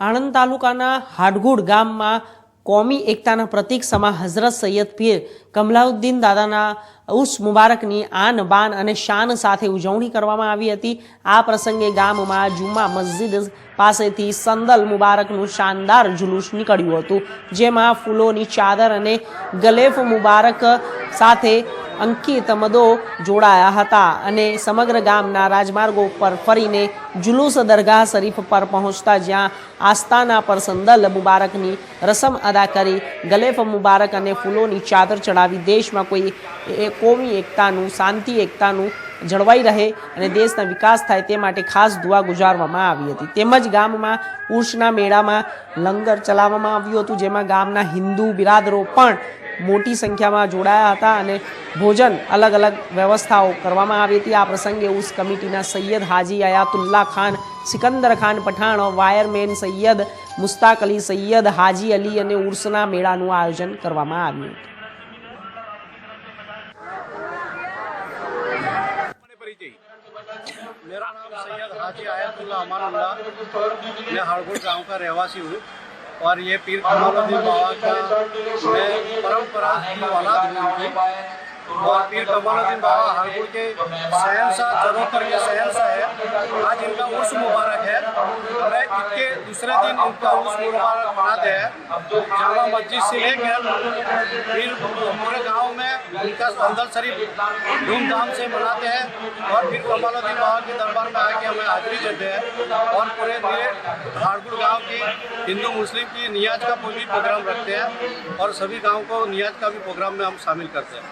आणंद तालुकाना हाडगुड गामમાં કોમી એકતાના પ્રતીક સમા હઝરત સૈયદ પીર કમલાઉદ્દીન દાદાના ઉર્સ મુબારકની આન બાન અને શાન સાથે ઉજવણી કરવામાં આવી હતી। આ પ્રસંગે ગામમાં જુમ્મા મસ્જિદ પાસેથી સંદલ મુબારકનું શાનદાર જુલુસ નીકળ્યું હતું, જેમાં ફૂલોની ચાદર અને ગલેફ મુબારક સાથે અંકિત મદો જોડાયા હતા અને સમગ્ર ગામના રાજમાર્ગો પર ફરીને જુલુસ દરગાહ શરીફ પર પહોંચતા જ્યાં આસ્થાના પર સંદલ મુબારકની રસમ અદા કરી ગલેફ મુબારક અને ફૂલોની ચાદર ચડાવી દેશમાં કોઈ કોમી એકતાનું શાંતિ એકતાનું જળવાઈ રહે અને દેશના વિકાસ થાય તે માટે ખાસ દુઆ ગુજારવામાં આવી હતી। તેમજ ગામમાં ઉર્સના મેળામાં લંગર ચલાવવામાં આવ્યું હતું, જેમાં ગામના હિન્દુ બિરાદરો પણ મોટી સંખ્યામાં જોડાયા હતા અને ભોજન अलग अलग व्यवस्थाओं करवामां आवी हती। आ प्रसंगे उस कमिटीना सैयद हाजी अयातुल्ला खान, सिकंदर खान पठाण, वायरमेन सैयद मुस्ताक अली, सैयद हाजी अली अने उर्सना मेळानुं आयोजन करवामां आव्युं हतुं। मेरा नाम सैयद हाजी अयातुल्ला अमानुल्लाह, मैं हाड़गुड़ गांव का रहवासी हूँ और ये पीर कमालुद्दीन बाबा का मैं परंपरा की औलाद हूँ और पीर कमालुद्दीन बाबा हाड़गुड़ के शहंशाह जरोतर के शहंशाह है। आज इनका उर्स मुबारक है। हमें इसके दूसरे दिन इनका उर्स मुबारक मनाते हैं। जामा मस्जिद से लेकर फिर पूरे गांव में इनका संदल शरीफ धूमधाम से मनाते हैं और फिर कमालुद्दीन बाबा के दरबार में आके हमें हाजिरी देते हैं और पूरे हाड़गुड़ गाँव की हिंदू मुस्लिम की नियाज का भी प्रोग्राम रखते हैं और सभी गाँव को नियाज का भी प्रोग्राम में हम शामिल करते हैं।